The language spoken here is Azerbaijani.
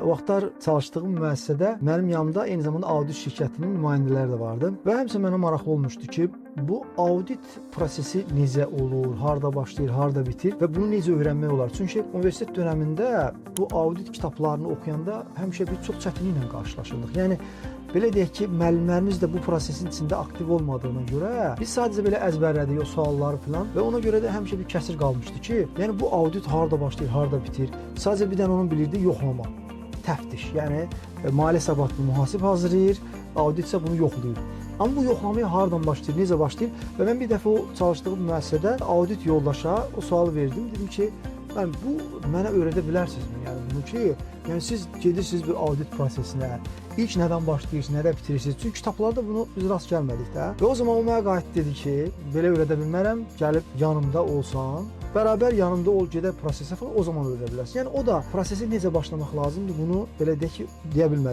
o vaxtlar çalışdığım müəssisədə mənim yanımda eyni zamanda audit şirkətinin nümayəndələri də vardı və həmişə mənə maraqlı olmuşdu ki, bu audit prosesi necə olur, harda başlayır, harda bitir və bunu necə öyrənmək olar? Çünki universitet dövründə bu audit kitablarını oxuyanda həmişə bir çox çətinliklə qarşılaşırdıq. Yəni belə deyək ki, müəllimlərimiz də bu prosesin içində aktiv olmadığına görə biz sadəcə belə əzbərlədik o sualları filan və ona görə də həmişə bir kəsir qalmışdı ki, yəni bu audit harda başlayır, harda bitir? Sadəcə bir dənə onun bilirdi yoxlama, təftiş. Yəni maliyyə hesabatını mühasib hazırlayır, audit isə bunu yoxlayır. Amma bu yoxlamaya hardan başlayır, necə başlayır? Və mən bir dəfə o çalışdığım müəssisədə audit yoldaşa o sualı verdim. Dedim ki, bu mənə öyrədə bilərsinizmi? Yəni bunu ki, yəni siz gedirsiniz bir audit prosesinə, ilk nədən başlayırsınız, nədə bitirirsiniz? Çünki kitablarda bunu biz rast gəlmədik də. Və o zaman o mənə qayıtdı dedi ki, belə öyrədə bilmərəm, gəlib yanımda olsan, bərabər yanımda ol, gedək prosesə falan, o zaman öyrədə bilərsən. Yəni o da prosesi necə başlamaq lazımdır, bunu belə deyək ki, deyə bilmədim.